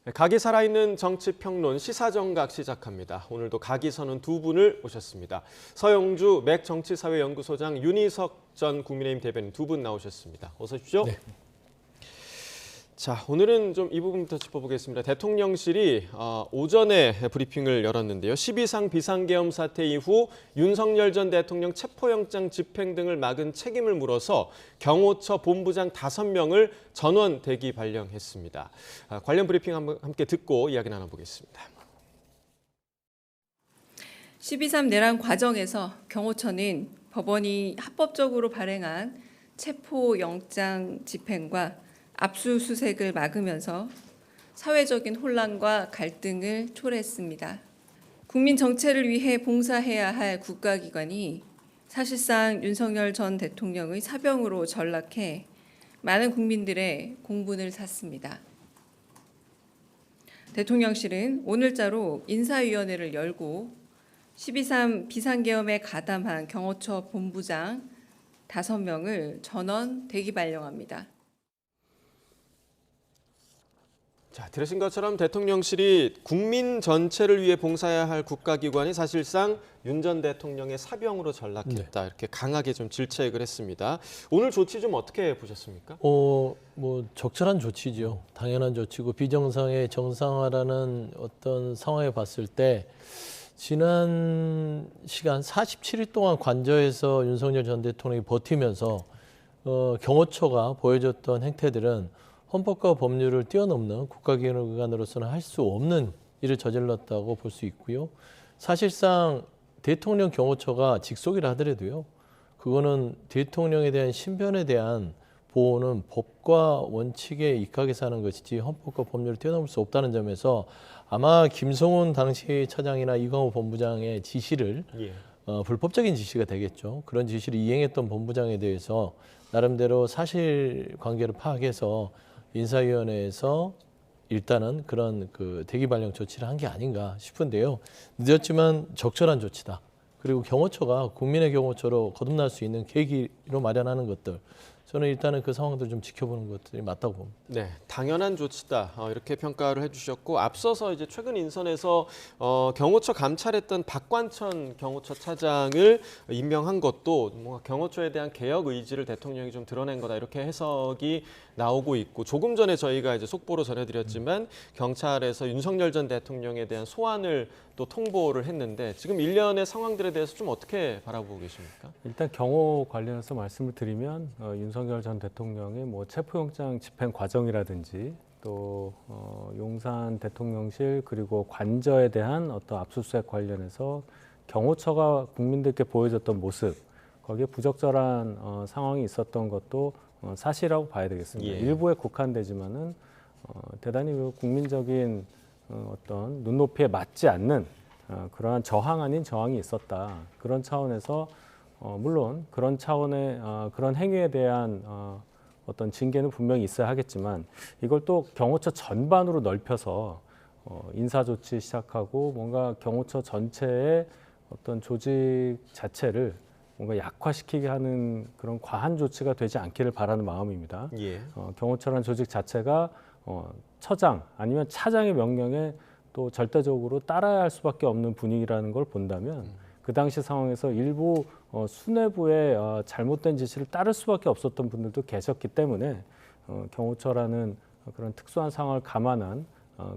각이 살아있는 정치평론 시사정각 시작합니다. 오늘도 각이 서는 두 분을 모셨습니다. 서영주 맥정치사회연구소장, 윤희석 전 국민의힘 대변인 두 분 나오셨습니다. 어서 오십시오. 네. 자, 오늘은 좀 이 부분부터 짚어보겠습니다. 대통령실이 오전에 브리핑을 열었는데요. 12상 비상계엄 사태 이후 윤석열 전 대통령 체포영장 집행 등을 막은 책임을 물어서 경호처 본부장 5명을 전원 대기 발령했습니다. 관련 브리핑 함께 듣고 이야기 나눠보겠습니다. 12.3 내란 과정에서 경호처는 법원이 합법적으로 발행한 체포영장 집행과 압수수색을 막으면서 사회적인 혼란과 갈등을 초래했습니다. 국민 정체를 위해 봉사해야 할 국가기관이 사실상 윤석열 전 대통령의 사병으로 전락해 많은 국민들의 공분을 샀습니다. 대통령실은 오늘자로 인사위원회를 열고 12.3 비상계엄에 가담한 경호처 본부장 5명을 전원 대기 발령합니다. 자, 들으신 것처럼 대통령실이 국민 전체를 위해 봉사해야 할 국가기관이 사실상 윤 전 대통령의 사병으로 전락했다. 이렇게 강하게 좀 질책을 했습니다. 오늘 조치 좀 어떻게 보셨습니까? 뭐 적절한 조치죠. 당연한 조치고 비정상의 정상화라는 어떤 상황에 봤을 때 지난 시간 47일 동안 관저에서 윤석열 전 대통령이 버티면서 경호처가 보여줬던 행태들은 헌법과 법률을 뛰어넘는 국가기관으로서는 할 수 없는 일을 저질렀다고 볼 수 있고요. 사실상 대통령 경호처가 직속이라 하더라도요. 그거는 대통령에 대한 신변에 대한 보호는 법과 원칙에 입각해서 하는 것이지 헌법과 법률을 뛰어넘을 수 없다는 점에서 아마 김성훈 당시 차장이나 이광호 본부장의 지시를 불법적인 지시가 되겠죠. 그런 지시를 이행했던 본부장에 대해서 나름대로 사실관계를 파악해서 인사위원회에서 일단은 그런 대기 발령 조치를 한 게 아닌가 싶은데요. 늦었지만 적절한 조치다. 그리고 경호처가 국민의 경호처로 거듭날 수 있는 계기로 마련하는 것들. 저는 일단은 그 상황들 좀 지켜보는 것들이 맞다고 봅니다. 네, 당연한 조치다. 이렇게 평가를 해주셨고, 앞서서 이제 최근 인선에서 경호처 감찰했던 박관천 경호처 차장을 임명한 것도 뭔가 경호처에 대한 개혁 의지를 대통령이 좀 드러낸 거다. 이렇게 해석이 나오고 있고, 조금 전에 저희가 이제 속보로 전해드렸지만 경찰에서 윤석열 전 대통령에 대한 소환을 또 통보를 했는데 지금 일련의 상황들에 대해서 좀 어떻게 바라보고 계십니까? 일단 경호 관련해서 말씀을 드리면 윤석열 전 대통령의 체포영장 집행 과정이라든지 또 용산 대통령실 그리고 관저에 대한 어떤 압수수색 관련해서 경호처가 국민들께 보여줬던 모습 거기에 부적절한 상황이 있었던 것도 사실이라고 봐야 되겠습니다. 일부에 국한되지만은 대단히 국민적인 어떤 눈높이에 맞지 않는 그러한 저항 아닌 저항이 있었다. 그런 차원에서 물론 그런 차원의 그런 행위에 대한 어떤 징계는 분명히 있어야 하겠지만 이걸 또 경호처 전반으로 넓혀서 인사조치 시작하고 뭔가 경호처 전체의 어떤 조직 자체를 뭔가 약화시키게 하는 그런 과한 조치가 되지 않기를 바라는 마음입니다. 경호처라는 조직 자체가 처장 아니면 차장의 명령에 또 절대적으로 따라야 할 수밖에 없는 분위기라는 걸 본다면 그 당시 상황에서 일부 수뇌부의 잘못된 지시를 따를 수밖에 없었던 분들도 계셨기 때문에 경호처라는 그런 특수한 상황을 감안한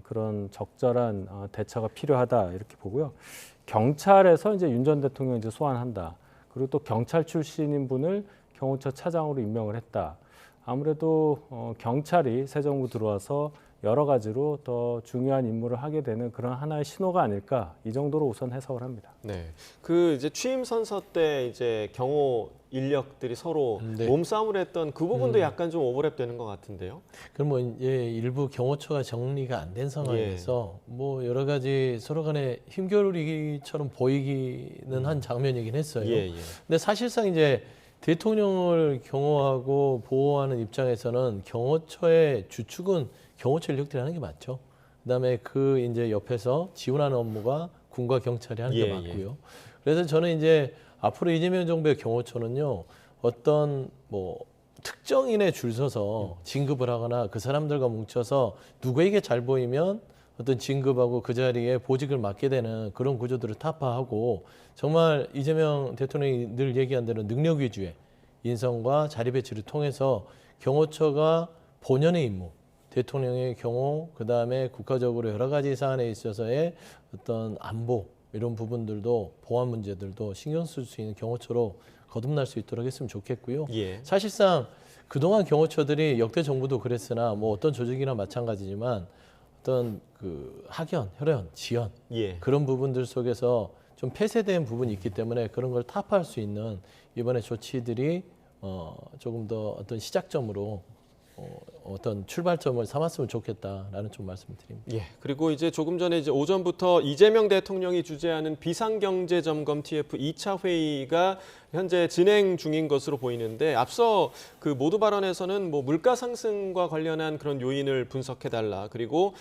그런 적절한 대처가 필요하다 이렇게 보고요. 경찰에서 이제 윤 전 대통령 이제 소환한다. 그리고 또 경찰 출신인 분을 경호처 차장으로 임명을 했다. 아무래도 경찰이 새 정부 들어와서 여러 가지로 더 중요한 임무를 하게 되는 그런 하나의 신호가 아닐까 이 정도로 우선 해석을 합니다. 네, 이제 취임 선서 때 이제 경호 인력들이 서로 몸싸움을 했던 그 부분도 약간 좀 오버랩되는 것 같은데요. 그럼 일부 경호처가 정리가 안 된 상황에서 여러 가지 서로 간에 힘겨루기처럼 보이기는 한 장면이긴 했어요. 근데 사실상 이제 대통령을 경호하고 보호하는 입장에서는 경호처의 주축은 경호처 인력들이 하는 게 맞죠. 그다음에 이제 옆에서 지원하는 업무가 군과 경찰이 하는 게 맞고요. 그래서 저는 이제 앞으로 이재명 정부의 경호처는요, 어떤 특정인에 줄 서서 진급을 하거나 그 사람들과 뭉쳐서 누구에게 잘 보이면 어떤 진급하고 그 자리에 보직을 맡게 되는 그런 구조들을 타파하고 정말 이재명 대통령이 늘 얘기한 대로 능력 위주의 인선과 자리 배치를 통해서 경호처가 본연의 임무, 대통령의 경호, 그다음에 국가적으로 여러 가지 사안에 있어서의 어떤 안보 이런 부분들도 보안 문제들도 신경 쓸 수 있는 경호처로 거듭날 수 있도록 했으면 좋겠고요. 예. 사실상 그동안 경호처들이 역대 정부도 그랬으나 뭐 어떤 조직이나 마찬가지지만 어떤 그 학연, 혈연, 지연 예. 그런 부분들 속에서 좀 폐쇄된 부분이 있기 때문에 그런 걸 타파할 수 있는 이번에 조치들이 조금 더 어떤 시작점으로 어떤 출발점을 삼았으면 좋겠다라는 좀 말씀드립니다. 예. 그리고 이제 조금 전에 이제 오전부터 이재명 대통령이 주재하는 비상경제점검 TF 2차 회의가 현재 진행 중인 것으로 보이는데 앞서 그 모두 발언에서는 뭐 물가 상승과 관련한 그런 요인을 분석해달라 그리고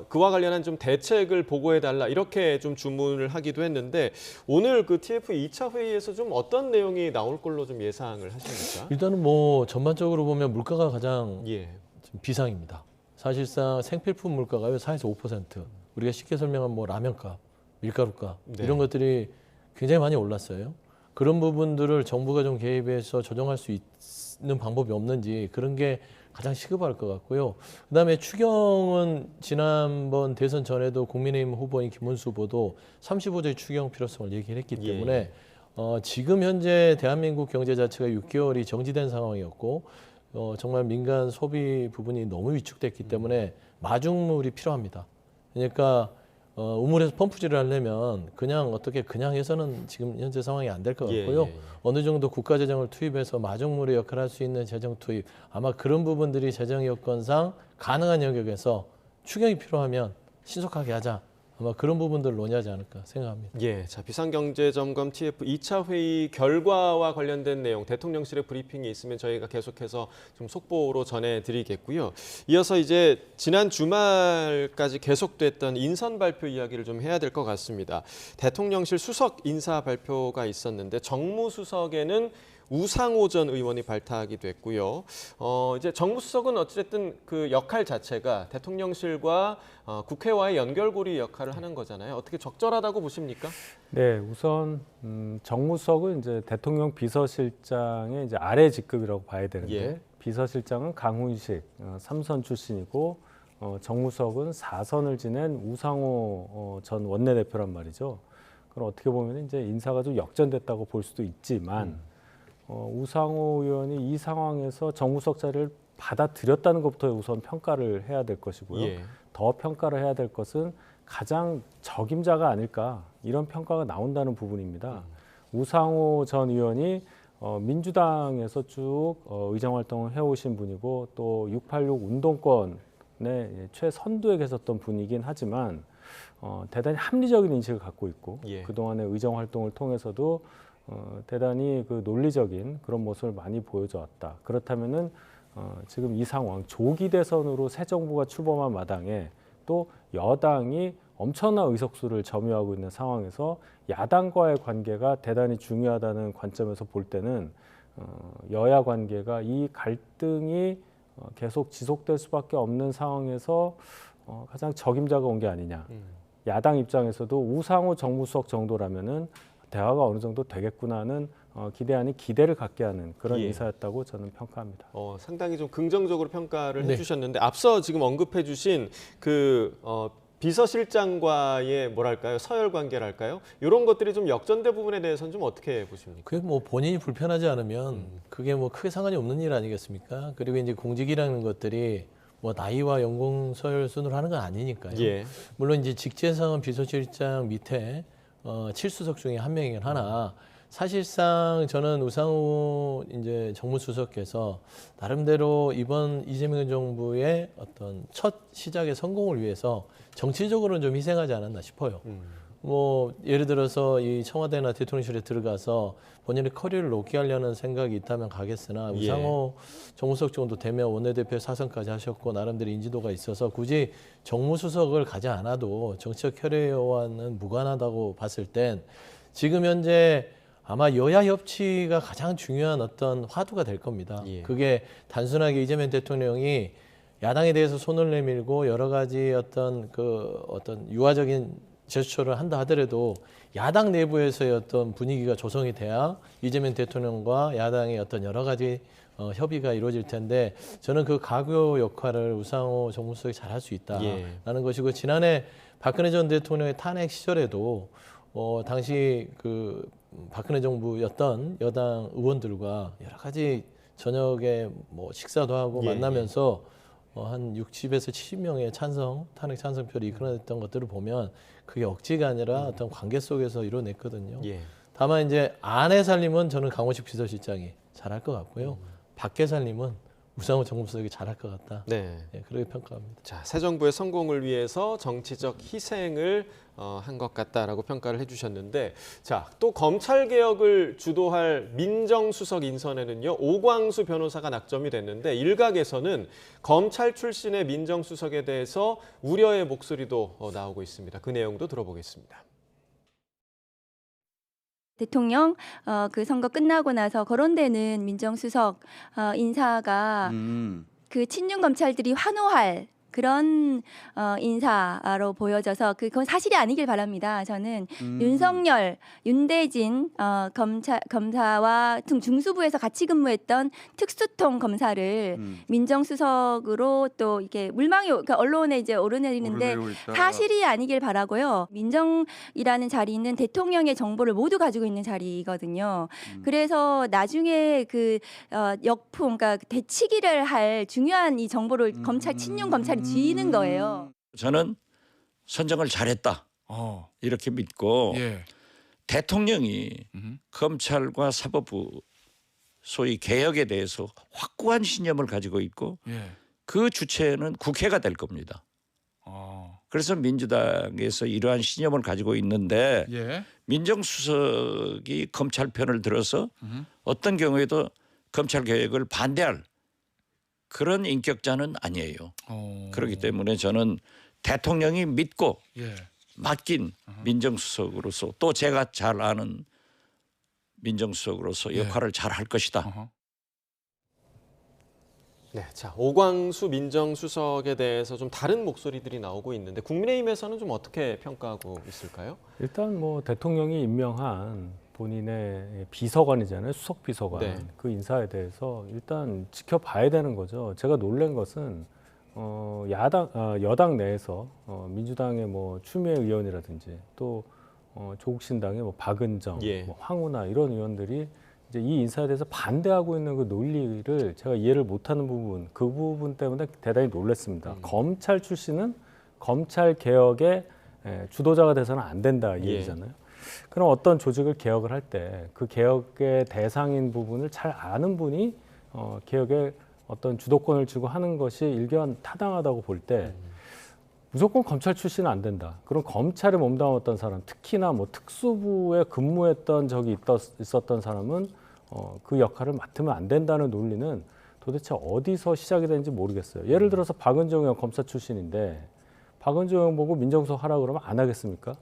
그와 관련한 좀 대책을 보고해달라 이렇게 좀 주문을 하기도 했는데 오늘 그 TF 2차 회의에서 좀 어떤 내용이 나올 걸로 좀 예상을 하십니까? 일단은 뭐 전반적으로 보면 물가가 가장 예. 지금 비상입니다. 사실상 생필품 물가가요 4에서 5%. 우리가 쉽게 설명하면 뭐 라면값, 밀가루값 네. 이런 것들이 굉장히 많이 올랐어요. 그런 부분들을 정부가 좀 개입해서 조정할 수 있는 방법이 없는지 그런 게 가장 시급할 것 같고요. 그다음에 추경은 지난번 대선 전에도 국민의힘 후보인 김문수 후보도 35조의 추경 필요성을 얘기를 했기 예. 때문에 지금 현재 대한민국 경제 자체가 6개월이 정지된 상황이었고 정말 민간 소비 부분이 너무 위축됐기 때문에 마중물이 필요합니다. 그러니까 우물에서 펌프질을 하려면 그냥 어떻게 그냥 해서는 지금 현재 상황이 안 될 것 같고요. 예. 어느 정도 국가 재정을 투입해서 마중물의 역할을 할 수 있는 재정 투입 아마 그런 부분들이 재정 여건상 가능한 영역에서 추경이 필요하면 신속하게 하자. 아마 그런 부분들을 논의하지 않을까 생각합니다. 예, 자 비상경제점검 TF 2차 회의 결과와 관련된 내용 대통령실의 브리핑이 있으면 저희가 계속해서 좀 속보로 전해드리겠고요. 이어서 이제 지난 주말까지 계속됐던 인선 발표 이야기를 좀 해야 될 것 같습니다. 대통령실 수석 인사 발표가 있었는데 정무수석에는 우상호 전 의원이 발탁하기도 했고요. 이제 정무수석은 어찌됐든 그 역할 자체가 대통령실과 국회와의 연결고리 역할을 하는 거잖아요. 어떻게 적절하다고 보십니까? 네, 우선 정무수석은 이제 대통령 비서실장의 이제 아래 직급이라고 봐야 되는데 예. 비서실장은 강훈식 3선 출신이고 정무수석은 4선을 지낸 우상호 전 원내대표란 말이죠. 그럼 어떻게 보면 이제 인사가 좀 역전됐다고 볼 수도 있지만 우상호 의원이 이 상황에서 정무수석 자리를 받아들였다는 것부터 우선 평가를 해야 될 것이고요. 예. 더 평가를 해야 될 것은 가장 적임자가 아닐까 이런 평가가 나온다는 부분입니다. 우상호 전 의원이 민주당에서 쭉 의정 활동을 해오신 분이고 또 686 운동권의 최선두에 계셨던 분이긴 하지만 대단히 합리적인 인식을 갖고 있고 예. 그동안의 의정 활동을 통해서도 대단히 그 논리적인 그런 모습을 많이 보여줘 왔다. 그렇다면은 지금 이 상황 조기 대선으로 새 정부가 출범한 마당에 또 여당이 엄청난 의석수를 점유하고 있는 상황에서 야당과의 관계가 대단히 중요하다는 관점에서 볼 때는 여야 관계가 이 갈등이 계속 지속될 수밖에 없는 상황에서 가장 적임자가 온 게 아니냐. 야당 입장에서도 우상호 정무수석 정도라면은 대화가 어느 정도 되겠구나 하는 기대 아닌 기대를 갖게 하는 그런 예. 인사였다고 저는 평가합니다. 상당히 좀 긍정적으로 평가를 네. 해주셨는데 앞서 지금 언급해주신 그 비서실장과의 뭐랄까요 서열 관계랄까요 이런 것들이 좀 역전된 부분에 대해서는 좀 어떻게 보십니까? 그게 뭐 본인이 불편하지 않으면 그게 뭐 크게 상관이 없는 일 아니겠습니까? 그리고 이제 공직이라는 것들이 뭐 나이와 연공 서열 순으로 하는 건 아니니까요. 예. 물론 이제 직제상은 비서실장 밑에 7수석 중에 한 명이긴 하나 사실상 저는 우상호 이제 정무수석께서 나름대로 이번 이재명 정부의 어떤 첫 시작의 성공을 위해서 정치적으로는 좀 희생하지 않았나 싶어요. 뭐 예를 들어서 이 청와대나 대통령실에 들어가서 본인의 커리어를 높게 하려는 생각이 있다면 가겠으나 예. 우상호 정무수석 정도 되면 원내대표 사선까지 하셨고 나름대로 인지도가 있어서 굳이 정무수석을 가지 않아도 정치적 커리어와는 무관하다고 봤을 땐 지금 현재 아마 여야 협치가 가장 중요한 어떤 화두가 될 겁니다. 예. 그게 단순하게 이재명 대통령이 야당에 대해서 손을 내밀고 여러 가지 어떤 유화적인 제스처를 한다 하더라도 야당 내부에서의 어떤 분위기가 조성이 돼야 이재명 대통령과 야당의 어떤 여러 가지 협의가 이루어질 텐데 저는 그 가교 역할을 우상호 정무수석이 잘할 수 있다라는 것이고 지난해 박근혜 전 대통령의 탄핵 시절에도 당시 그 박근혜 정부였던 여당 의원들과 여러 가지 저녁에 뭐 식사도 하고 만나면서 한 60에서 70명의 탄핵 찬성표를 이끌어냈던 것들을 보면 그게 억지가 아니라 어떤 관계 속에서 이뤄냈거든요. 예. 다만 이제 안에 살림은 저는 강호식 비서실장이 잘할 것 같고요. 밖에 살림은 우상호 정무수석이 잘할 것 같다. 네. 네, 그렇게 평가합니다. 자, 새 정부의 성공을 위해서 정치적 희생을 한 것 같다라고 평가를 해주셨는데, 자, 또 검찰 개혁을 주도할 민정수석 인선에는요 오광수 변호사가 낙점이 됐는데 일각에서는 검찰 출신의 민정수석에 대해서 우려의 목소리도 나오고 있습니다. 그 내용도 들어보겠습니다. 대통령 그 선거 끝나고 나서 거론되는 민정수석 인사가 그 친윤 검찰들이 환호할 그런 인사로 보여져서 그건 사실이 아니길 바랍니다. 저는 윤석열, 윤대진 검사와 중수부에서 같이 근무했던 특수통 검사를 민정수석으로 또 이렇게 물망이 그러니까 언론에 이제 오르내리는데 사실이 아니길 바라고요. 민정이라는 자리는 대통령의 정보를 모두 가지고 있는 자리거든요. 그래서 나중에 그 역풍, 그러니까 대치기를 할 중요한 이 정보를 친윤 검찰이 쥐는 거예요. 저는 선정을 잘했다 이렇게 믿고 대통령이 검찰과 사법부 소위 개혁에 대해서 확고한 신념을 가지고 있고 그 주체는 국회가 될 겁니다. 그래서 민주당에서 이러한 신념을 가지고 있는데 민정수석이 검찰 편을 들어서 어떤 경우에도 검찰 개혁을 반대할 그런 인격자는 아니에요. 그렇기 때문에 저는 대통령이 믿고 맡긴 민정수석으로서 또 제가 잘 아는 민정수석으로서 역할을 잘 할 것이다. 네, 자, 오광수 민정수석에 대해서 좀 다른 목소리들이 나오고 있는데 국민의힘에서는 좀 어떻게 평가하고 있을까요? 일단 뭐 대통령이 임명한 본인의 비서관이잖아요. 수석 비서관. 네. 그 인사에 대해서 일단 지켜봐야 되는 거죠. 제가 놀란 것은 여당 내에서 민주당의 뭐 추미애 의원이라든지 또 조국 신당의 뭐 박은정, 뭐 황운하 이런 의원들이 이제 이 인사에 대해서 반대하고 있는 그 논리를 제가 이해를 못하는 부분, 그 부분 때문에 대단히 놀랐습니다. 검찰 출신은 검찰 개혁의 주도자가 돼서는 안 된다 이 얘기잖아요. 그럼 어떤 조직을 개혁을 할 때 그 개혁의 대상인 부분을 잘 아는 분이 개혁의 어떤 주도권을 쥐고 하는 것이 일견 타당하다고 볼 때 무조건 검찰 출신은 안 된다. 그럼 검찰에 몸담았던 사람, 특히나 뭐 특수부에 근무했던 적이 있었던 사람은 그 역할을 맡으면 안 된다는 논리는 도대체 어디서 시작이 되는지 모르겠어요. 예를 들어서 박은정 의원 검사 출신인데 박은정 의원 보고 민정수석 하라 그러면 안 하겠습니까?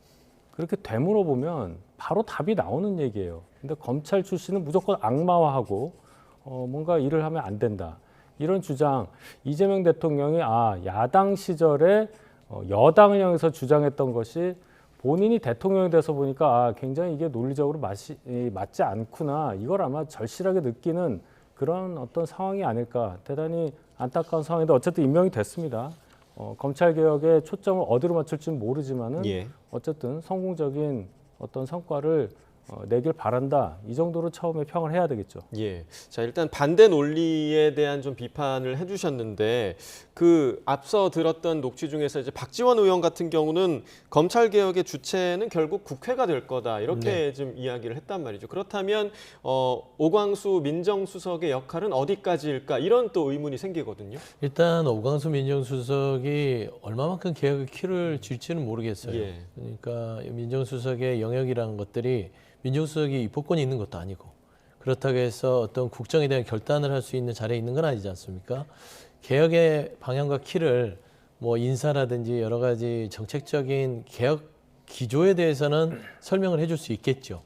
그렇게 되물어 보면 바로 답이 나오는 얘기예요. 근데 검찰 출신은 무조건 악마화하고 뭔가 일을 하면 안 된다. 이런 주장, 이재명 대통령이 야당 시절에 여당을 향해서 주장했던 것이 본인이 대통령이 돼서 보니까 굉장히 이게 논리적으로 맞지 않구나. 이걸 아마 절실하게 느끼는 그런 어떤 상황이 아닐까. 대단히 안타까운 상황인데 어쨌든 임명이 됐습니다. 검찰 개혁의 초점을 어디로 맞출지는 모르지만은 어쨌든 성공적인 어떤 성과를 내길 바란다. 이 정도로 처음에 평을 해야 되겠죠. 예. 자, 일단 반대 논리에 대한 좀 비판을 해주셨는데 그 앞서 들었던 녹취 중에서 이제 박지원 의원 같은 경우는 검찰 개혁의 주체는 결국 국회가 될 거다 이렇게 좀 이야기를 했단 말이죠. 그렇다면 오광수 민정수석의 역할은 어디까지일까 이런 또 의문이 생기거든요. 일단 오광수 민정수석이 얼마만큼 개혁의 키를 쥘지는 모르겠어요. 그러니까 민정수석의 영역이라는 것들이 민정수석이 입법권이 있는 것도 아니고 그렇다고 해서 어떤 국정에 대한 결단을 할 수 있는 자리에 있는 건 아니지 않습니까? 개혁의 방향과 키를 뭐 인사라든지 여러 가지 정책적인 개혁 기조에 대해서는 설명을 해줄 수 있겠죠.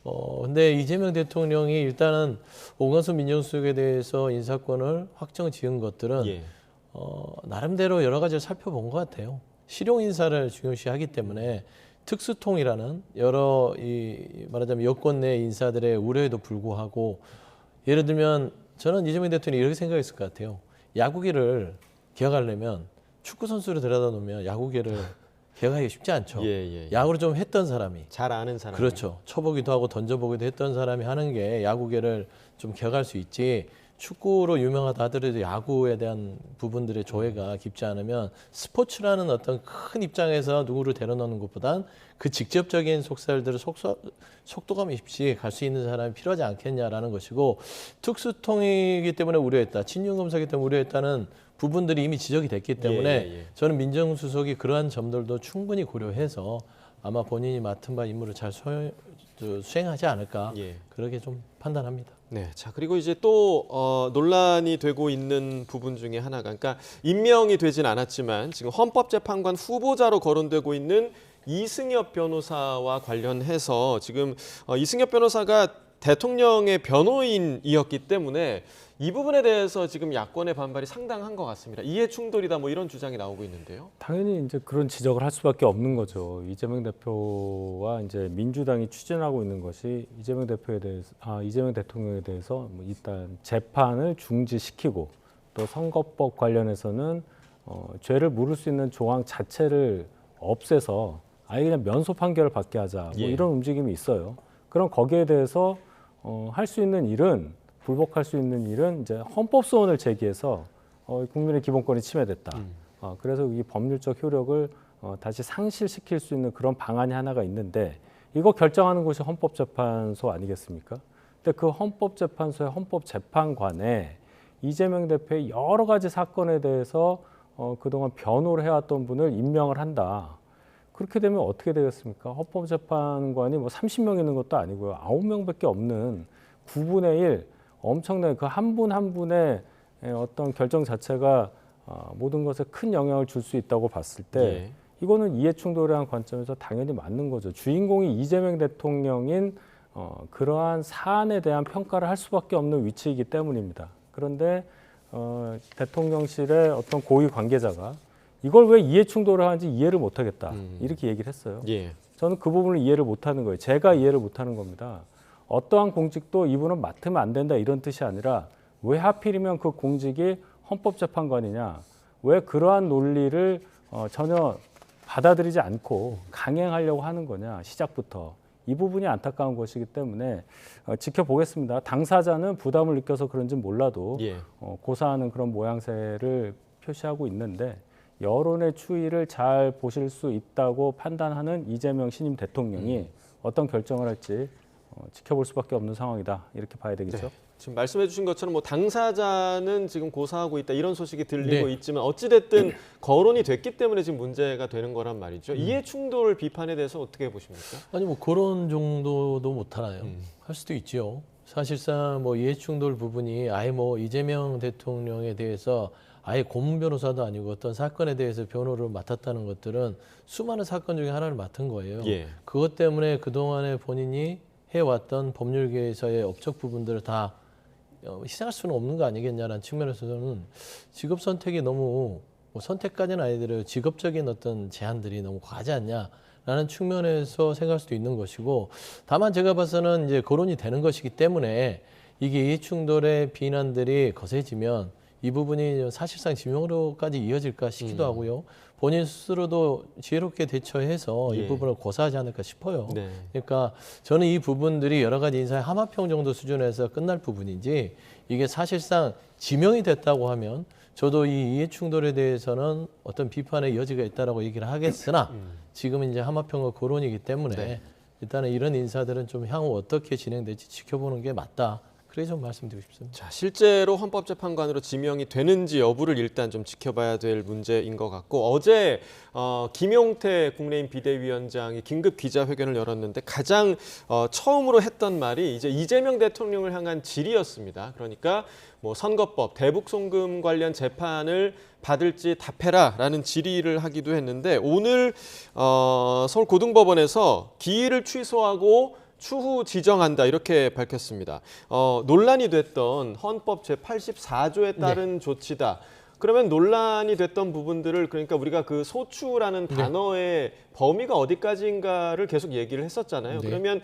근데 이재명 대통령이 일단은 오건수 민정수석에 대해서 인사권을 확정 지은 것들은 예. 나름대로 여러 가지를 살펴본 것 같아요. 실용 인사를 중요시하기 때문에 특수통이라는 여러 말하자면 여권 내 인사들의 우려에도 불구하고 예를 들면 저는 이재명 대통령이 이렇게 생각했을 것 같아요. 야구계를 개혁하려면 축구 선수를 들여다 놓으면 야구계를 개혁하기 쉽지 않죠. 예. 야구를 좀 했던 사람이 잘 아는 사람. 그렇죠. 쳐보기도 하고 던져보기도 했던 사람이 하는 게 야구계를 좀 개혁할 수 있지. 축구로 유명하다 하더라도 야구에 대한 부분들의 조예가 깊지 않으면 스포츠라는 어떤 큰 입장에서 누구를 데려놓는 것보단 그 직접적인 속살들을 속도감 없이 갈 수 있는 사람이 필요하지 않겠냐라는 것이고 특수통이기 때문에 우려했다. 친윤검사이기 때문에 우려했다는 부분들이 이미 지적이 됐기 때문에 예. 저는 민정수석이 그러한 점들도 충분히 고려해서 아마 본인이 맡은 바 임무를 잘 수행하지 않을까 예. 그렇게 좀 판단합니다. 네, 자 그리고 이제 또 논란이 되고 있는 부분 중에 하나가, 그러니까 임명이 되진 않았지만 지금 헌법재판관 후보자로 거론되고 있는 이승엽 변호사와 관련해서 지금 이승엽 변호사가 대통령의 변호인이었기 때문에 이 부분에 대해서 지금 야권의 반발이 상당한 것 같습니다. 이해 충돌이다 뭐 이런 주장이 나오고 있는데요. 당연히 이제 그런 지적을 할 수밖에 없는 거죠. 이재명 대표와 이제 민주당이 추진하고 있는 것이 이재명 대표에 대해서, 이재명 대통령에 대해서 뭐 일단 재판을 중지시키고 또 선거법 관련해서는 죄를 물을 수 있는 조항 자체를 없애서 아예 그냥 면소 판결을 받게 하자 뭐 예. 이런 움직임이 있어요. 그럼 거기에 대해서 할 수 있는 일은 불복할 수 있는 일은 이제 헌법 소원을 제기해서 국민의 기본권이 침해됐다. 그래서 이 법률적 효력을 다시 상실시킬 수 있는 그런 방안이 하나가 있는데 이거 결정하는 곳이 헌법재판소 아니겠습니까? 근데 그 헌법재판소의 헌법재판관에 이재명 대표의 여러 가지 사건에 대해서 그동안 변호를 해왔던 분을 임명을 한다. 그렇게 되면 어떻게 되겠습니까? 헌법재판관이 뭐 30명 있는 것도 아니고요. 9명밖에 없는 9분의 1 엄청난 그 한 분 한 분의 어떤 결정 자체가 모든 것에 큰 영향을 줄 수 있다고 봤을 때 예. 이거는 이해충돌이라는 관점에서 당연히 맞는 거죠. 주인공이 이재명 대통령인 그러한 사안에 대한 평가를 할 수밖에 없는 위치이기 때문입니다. 그런데 대통령실의 어떤 고위 관계자가 이걸 왜 이해충돌을 하는지 이해를 못하겠다 이렇게 얘기를 했어요. 예. 저는 그 부분을 이해를 못하는 거예요. 제가 이해를 못하는 겁니다. 어떠한 공직도 이분은 맡으면 안 된다 이런 뜻이 아니라 왜 하필이면 그 공직이 헌법재판관이냐, 왜 그러한 논리를 전혀 받아들이지 않고 강행하려고 하는 거냐, 시작부터. 이 부분이 안타까운 것이기 때문에 지켜보겠습니다. 당사자는 부담을 느껴서 그런지 몰라도 예. 고사하는 그런 모양새를 표시하고 있는데 여론의 추이를 잘 보실 수 있다고 판단하는 이재명 신임 대통령이 어떤 결정을 할지 지켜볼 수밖에 없는 상황이다. 이렇게 봐야 되겠죠. 네. 지금 말씀해 주신 것처럼 뭐 당사자는 지금 고사하고 있다 이런 소식이 들리고 네. 있지만 어찌됐든 거론이 됐기 때문에 지금 문제가 되는 거란 말이죠. 이해 충돌 비판에 대해서 어떻게 보십니까? 아니 뭐 그런 정도도 못하나요? 할 수도 있죠. 사실상 뭐 이해충돌 부분이 아예 뭐 이재명 대통령에 대해서 아예 고문 변호사도 아니고 어떤 사건에 대해서 변호를 맡았다는 것들은 수많은 사건 중에 하나를 맡은 거예요. 예. 그것 때문에 그동안에 본인이 해왔던 법률계에서의 업적 부분들을 다 희생할 수는 없는 거 아니겠냐라는 측면에서는 직업 선택이 너무 뭐 선택까지는 아니더라도 직업적인 어떤 제한들이 너무 과하지 않냐라는 측면에서 생각할 수도 있는 것이고, 다만 제가 봐서는 이제 거론이 되는 것이기 때문에 이게 이해충돌의 비난들이 거세지면 이 부분이 사실상 지명으로까지 이어질까 싶기도 하고요. 본인 스스로도 지혜롭게 대처해서 예. 이 부분을 고사하지 않을까 싶어요. 네. 그러니까 저는 이 부분들이 여러 가지 인사의 하마평 정도 수준에서 끝날 부분이지 이게 사실상 지명이 됐다고 하면 저도 이 이해충돌에 대해서는 어떤 비판의 여지가 있다라고 얘기를 하겠으나 지금은 이제 하마평과 거론이기 때문에 네. 일단은 이런 인사들은 좀 향후 어떻게 진행될지 지켜보는 게 맞다. 그래 좀 말씀드리고 싶습니다. 자, 실제로 헌법재판관으로 지명이 되는지 여부를 일단 좀 지켜봐야 될 문제인 것 같고, 어제 김용태 국민의힘 비대위원장이 긴급 기자회견을 열었는데 가장 처음으로 했던 말이 이제 이재명 대통령을 향한 질의였습니다. 그러니까 뭐 선거법, 대북송금 관련 재판을 받을지 답해라라는 질의를 하기도 했는데 오늘 서울고등법원에서 기일을 취소하고 추후 지정한다 이렇게 밝혔습니다. 논란이 됐던 헌법 제84조에 따른 조치다. 그러면 논란이 됐던 부분들을 그러니까 우리가 그 소추라는 단어의 범위가 어디까지인가를 계속 얘기를 했었잖아요. 네. 그러면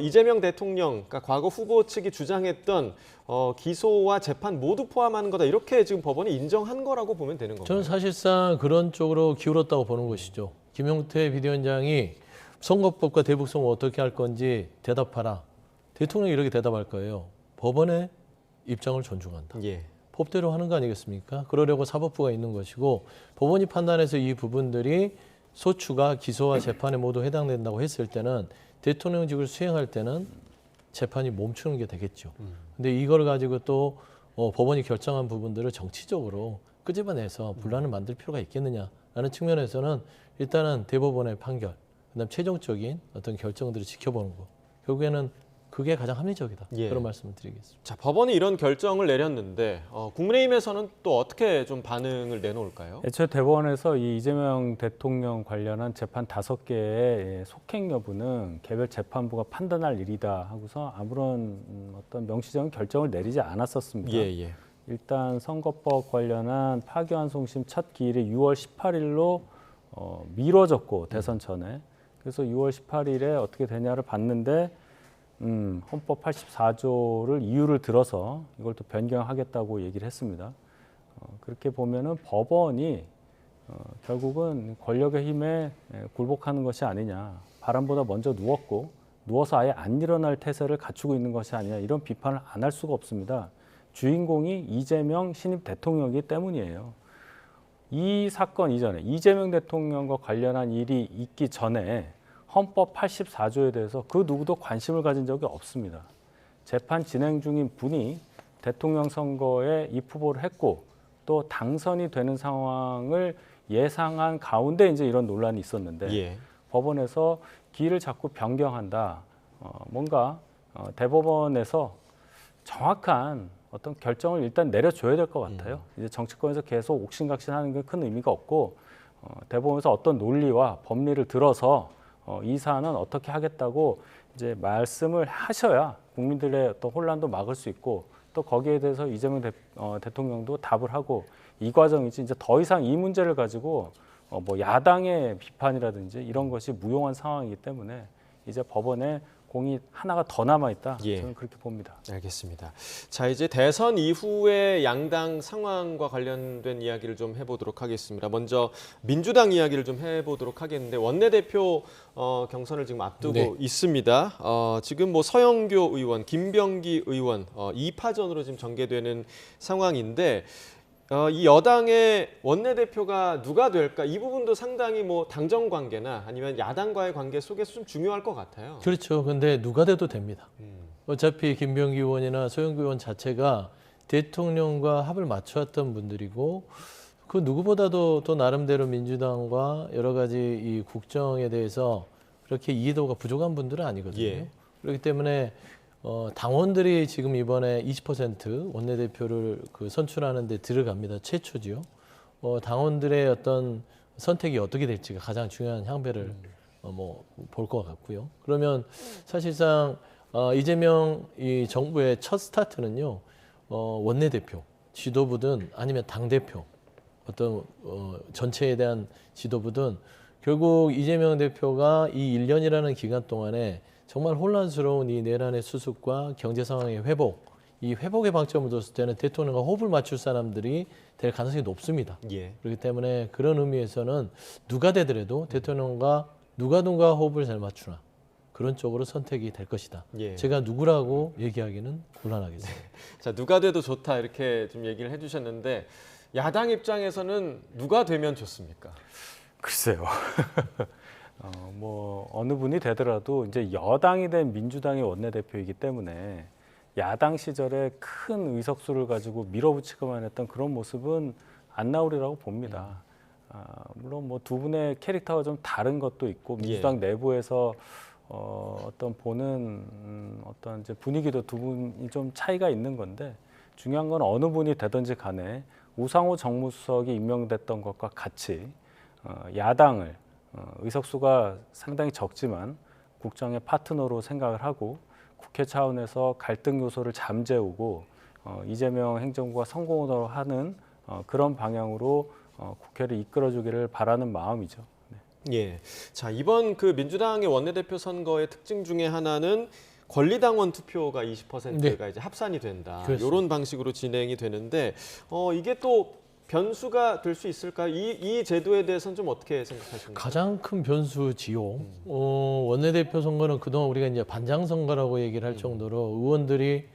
이재명 대통령, 그러니까 과거 후보 측이 주장했던 기소와 재판 모두 포함하는 거다 이렇게 지금 법원이 인정한 거라고 보면 되는 건가요? 저는 사실상 그런 쪽으로 기울었다고 보는 것이죠. 김용태 비대위원장이 선거법과 대북송을 어떻게 할 건지 대답하라. 대통령이 이렇게 대답할 거예요. 법원의 입장을 존중한다. 예. 법대로 하는 거 아니겠습니까? 그러려고 사법부가 있는 것이고 법원이 판단해서 이 부분들이 소추가 기소와 재판에 모두 해당된다고 했을 때는 대통령직을 수행할 때는 재판이 멈추는 게 되겠죠. 근데 이걸 가지고 또 법원이 결정한 부분들을 정치적으로 끄집어내서 분란을 만들 필요가 있겠느냐라는 측면에서는 일단은 대법원의 판결, 그다음 최종적인 어떤 결정들을 지켜보는 거. 결국에는 그게 가장 합리적이다. 예. 그런 말씀을 드리겠습니다. 자, 법원이 이런 결정을 내렸는데 국민의힘에서는 또 어떻게 좀 반응을 내놓을까요? 애초에 대법원에서 이 이재명 대통령 관련한 재판 5개의 속행 여부는 개별 재판부가 판단할 일이다 하고서 아무런 어떤 명시적인 결정을 내리지 않았었습니다. 예. 일단 선거법 관련한 파기환송심 첫 기일이 6월 18일로 미뤄졌고 대선 전에 그래서 6월 18일에 어떻게 되냐를 봤는데 헌법 84조를 이유를 들어서 이걸 또 변경하겠다고 얘기를 했습니다. 그렇게 보면은 법원이 결국은 권력의 힘에 굴복하는 것이 아니냐. 바람보다 먼저 누웠고 누워서 아예 안 일어날 태세를 갖추고 있는 것이 아니냐. 이런 비판을 안 할 수가 없습니다. 주인공이 이재명 신임 대통령이기 때문이에요. 이 사건 이전에 이재명 대통령과 관련한 일이 있기 전에 헌법 84조에 대해서 그 누구도 관심을 가진 적이 없습니다. 재판 진행 중인 분이 대통령 선거에 입후보를 했고 또 당선이 되는 상황을 예상한 가운데 이제 이런 논란이 있었는데 예. 법원에서 기일을 자꾸 변경한다. 뭔가 대법원에서 정확한 어떤 결정을 일단 내려줘야 될 것 같아요. 이제 정치권에서 계속 옥신각신하는 게 큰 의미가 없고 대법원에서 어떤 논리와 법리를 들어서 이 사안은 어떻게 하겠다고 이제 말씀을 하셔야 국민들의 어떤 혼란도 막을 수 있고 또 거기에 대해서 이재명 대통령도 답을 하고 이 과정이지 이제 더 이상 이 문제를 가지고 뭐 야당의 비판이라든지 이런 것이 무용한 상황이기 때문에 이제 법원에 공이 하나가 더 남아 있다. 예. 저는 그렇게 봅니다. 알겠습니다. 자, 이제 대선 이후의 양당 상황과 관련된 이야기를 좀 해보도록 하겠습니다. 먼저 민주당 이야기를 좀 해보도록 하겠는데 원내대표 경선을 지금 앞두고 네. 있습니다. 지금 뭐 서영교 의원, 김병기 의원 2파전으로 지금 전개되는 상황인데 이 여당의 원내대표가 누가 될까? 이 부분도 상당히 뭐 당정 관계나 아니면 야당과의 관계 속에서 좀 중요할 것 같아요. 그렇죠. 근데 누가 돼도 됩니다. 어차피 김병기 의원이나 소영구 의원 자체가 대통령과 합을 맞춰왔던 분들이고 그 누구보다도 또 나름대로 민주당과 여러 가지 이 국정에 대해서 그렇게 이해도가 부족한 분들은 아니거든요. 예. 그렇기 때문에 당원들이 지금 이번에 20% 원내대표를 선출하는 데 들어갑니다. 최초지요. 당원들의 어떤 선택이 어떻게 될지가 가장 중요한 향배를 볼 것 같고요. 그러면 사실상 이재명 이 정부의 첫 스타트는요. 원내대표, 지도부든 아니면 당대표 어떤 전체에 대한 지도부든 결국 이재명 대표가 이 1년이라는 기간 동안에 정말 혼란스러운 이 내란의 수습과 경제 상황의 회복, 이 회복의 방점을 뒀을 때는 대통령과 호흡을 맞출 사람들이 될 가능성이 높습니다. 예. 그렇기 때문에 그런 의미에서는 누가 되더라도 대통령과 누가 호흡을 잘 맞추나 그런 쪽으로 선택이 될 것이다. 예. 제가 누구라고 얘기하기는 곤란하겠습니다. 자, 누가 돼도 좋다 이렇게 좀 얘기를 해주셨는데 야당 입장에서는 누가 되면 좋습니까? 글쎄요. 뭐 어느 분이 되더라도 이제 여당이 된 민주당의 원내대표이기 때문에 야당 시절에 큰 의석수를 가지고 밀어붙이고만 했던 그런 모습은 안 나오리라고 봅니다. 물론 뭐 두 분의 캐릭터가 좀 다른 것도 있고 민주당 내부에서 어떤 보는 어떤 이제 분위기도 두 분이 좀 차이가 있는 건데 중요한 건 어느 분이 되든지 간에 우상호 정무수석이 임명됐던 것과 같이 야당을 의석수가 상당히 적지만 국정의 파트너로 생각을 하고 국회 차원에서 갈등 요소를 잠재우고 이재명 행정부가 성공을 하는 그런 방향으로 국회를 이끌어주기를 바라는 마음이죠. 네. 예. 자, 이번 그 민주당의 원내대표 선거의 특징 중에 하나는 권리당원 투표가 20%가 이제 합산이 된다. 그렇습니다. 이런 방식으로 진행이 되는데 이게 또 변수가 될 수 있을까요? 이 제도에 대해서는 좀 어떻게 생각하십니까? 가장 큰 변수지요. 원내대표 선거는 그동안 우리가 이제 반장 선거라고 얘기를 할 정도로 의원들이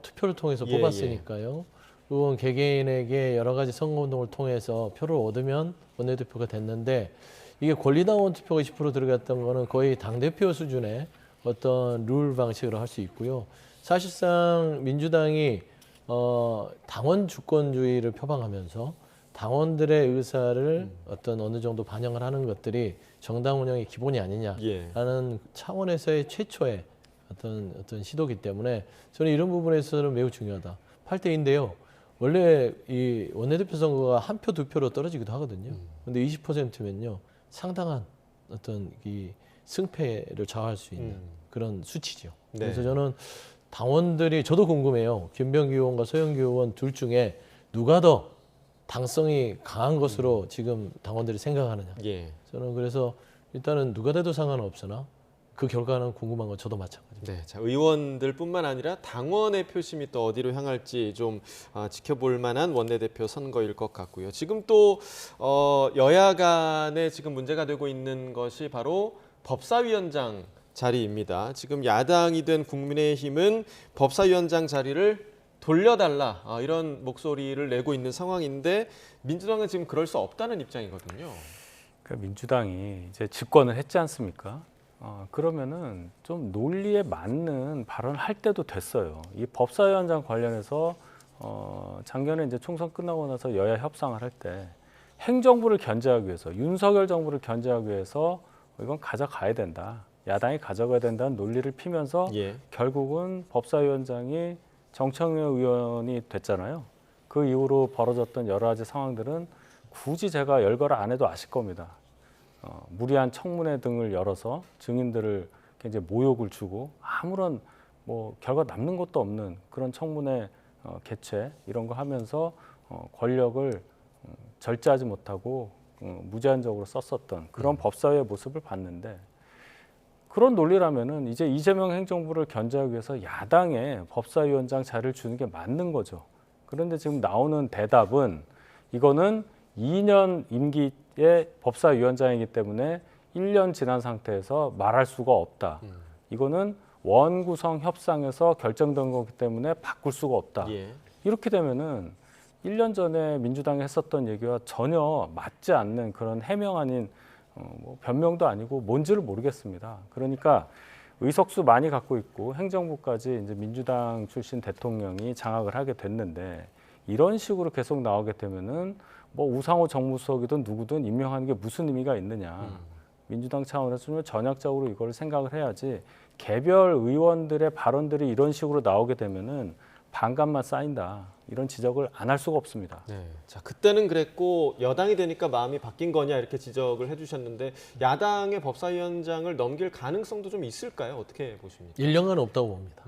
투표를 통해서 예, 뽑았으니까요. 의원 개개인에게 여러 가지 선거운동을 통해서 표를 얻으면 원내대표가 됐는데 이게 권리당원 투표가 20% 들어갔던 거는 거의 당대표 수준의 어떤 룰 방식으로 할 수 있고요. 사실상 민주당이 당원 주권주의를 표방하면서 당원들의 의사를 어떤 어느 정도 반영을 하는 것들이 정당 운영의 기본이 아니냐라는 예. 차원에서의 최초의 어떤 시도이기 때문에 저는 이런 부분에서는 매우 중요하다. 8대2인데요. 원래 이 원내대표 선거가 한 표, 두 표로 떨어지기도 하거든요. 근데 20%면요. 상당한 어떤 이 승패를 좌우할 수 있는 그런 수치죠. 네. 그래서 저는 당원들이 저도 궁금해요. 김병기 의원과 소영기 의원 둘 중에 누가 더 당성이 강한 것으로 지금 당원들이 생각하느냐. 예. 저는 그래서 일단은 누가 돼도 상관없으나 그 결과는 궁금한 건 저도 마찬가지입니다. 네, 자, 의원들뿐만 아니라 당원의 표심이 또 어디로 향할지 좀 지켜볼 만한 원내대표 선거일 것 같고요. 지금 또 여야 간에 지금 문제가 되고 있는 것이 바로 법사위원장 자리입니다. 지금 야당이 된 국민의힘은 법사위원장 자리를 돌려달라 이런 목소리를 내고 있는 상황인데 민주당은 지금 그럴 수 없다는 입장이거든요. 그러니까 민주당이 이제 집권을 했지 않습니까? 그러면은 좀 논리에 맞는 발언을 할 때도 됐어요. 이 법사위원장 관련해서 작년에 이제 총선 끝나고 나서 여야 협상을 할 때 행정부를 견제하기 위해서 윤석열 정부를 견제하기 위해서 이건 가져가야 된다. 야당이 가져가야 된다는 논리를 피면서 예. 결국은 법사위원장이 정청래 의원이 됐잖아요. 그 이후로 벌어졌던 여러 가지 상황들은 굳이 제가 열거를 안 해도 아실 겁니다. 무리한 청문회 등을 열어서 증인들을 굉장히 모욕을 주고 아무런 뭐 결과 남는 것도 없는 그런 청문회 개최 이런 거 하면서 권력을 절제하지 못하고 무제한적으로 썼었던 그런 법사위의 모습을 봤는데 그런 논리라면은 이제 이재명 행정부를 견제하기 위해서 야당에 법사위원장 자리를 주는 게 맞는 거죠. 그런데 지금 나오는 대답은 이거는 2년 임기의 법사위원장이기 때문에 1년 지난 상태에서 말할 수가 없다. 이거는 원구성 협상에서 결정된 거기 때문에 바꿀 수가 없다. 예. 이렇게 되면은 1년 전에 민주당이 했었던 얘기와 전혀 맞지 않는 그런 해명 아닌 뭐 변명도 아니고 뭔지를 모르겠습니다. 그러니까 의석수 많이 갖고 있고 행정부까지 이제 민주당 출신 대통령이 장악을 하게 됐는데 이런 식으로 계속 나오게 되면은 뭐 우상호 정무수석이든 누구든 임명하는 게 무슨 의미가 있느냐. 민주당 차원에서 좀 전략적으로 이걸 생각을 해야지 개별 의원들의 발언들이 이런 식으로 나오게 되면은 반감만 쌓인다. 이런 지적을 안 할 수가 없습니다. 네. 자, 그때는 그랬고 여당이 되니까 마음이 바뀐 거냐 이렇게 지적을 해주셨는데 야당의 법사위원장을 넘길 가능성도 좀 있을까요? 어떻게 보십니까? 1년간 없다고 봅니다.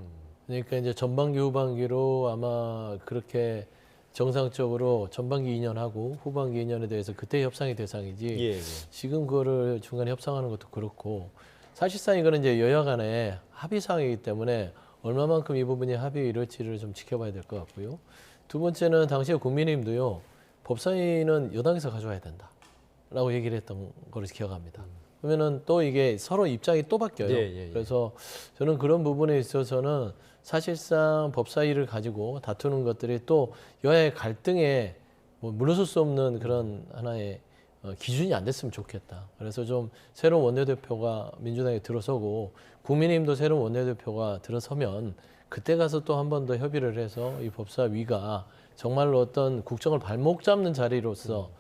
그러니까 이제 전반기 후반기로 아마 그렇게 정상적으로 전반기 2년 하고 후반기 2년에 대해서 그때 협상의 대상이지 예, 예. 지금 그거를 중간에 협상하는 것도 그렇고 사실상 이거는 이제 여야 간의 합의 사항이기 때문에 얼마만큼 이 부분이 합의가 이룰지를 좀 지켜봐야 될 것 같고요. 두 번째는 당시에 국민의힘도요. 법사위는 여당에서 가져와야 된다라고 얘기를 했던 걸 기억합니다. 그러면은 또 이게 서로 입장이 또 바뀌어요. 예, 예, 예. 그래서 저는 그런 부분에 있어서는 사실상 법사위를 가지고 다투는 것들이 또 여야의 갈등에 뭐 물러설 수 없는 그런 하나의 기준이 안 됐으면 좋겠다. 그래서 좀 새로운 원내대표가 민주당에 들어서고 국민의힘도 새로운 원내대표가 들어서면 그때 가서 또 한 번 더 협의를 해서 이 법사위가 정말로 어떤 국정을 발목 잡는 자리로서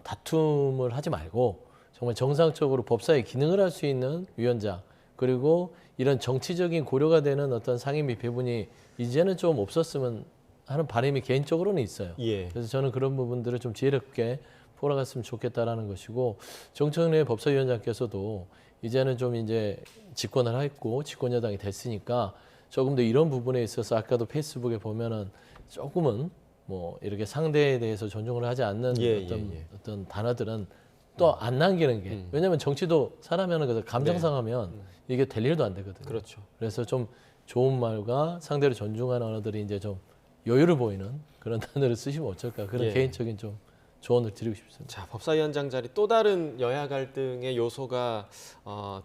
다툼을 하지 말고 정말 정상적으로 법사위 기능을 할 수 있는 위원장 그리고 이런 정치적인 고려가 되는 어떤 상임위 배분이 이제는 좀 없었으면 하는 바람이 개인적으로는 있어요. 예. 그래서 저는 그런 부분들을 좀 지혜롭게 풀어갔으면 좋겠다라는 것이고 정청래 법사위원장께서도 이제는 좀 이제 집권을 했고 집권 여당이 됐으니까 조금 더 이런 부분에 있어서 아까도 페이스북에 보면은 조금은 뭐 이렇게 상대에 대해서 존중을 하지 않는 어떤 단어들은 또 안 남기는 게 왜냐하면 정치도 사람이라는 것은 감정 상하면 이게 될 일도 안 되거든요. 그렇죠. 그래서 좀 좋은 말과 상대를 존중하는 언어들이 이제 좀 여유를 보이는 그런 단어를 쓰시면 어쩔까 그런 개인적인 좀 조언을 드리고 싶습니다. 자, 법사위원장 자리 또 다른 여야 갈등의 요소가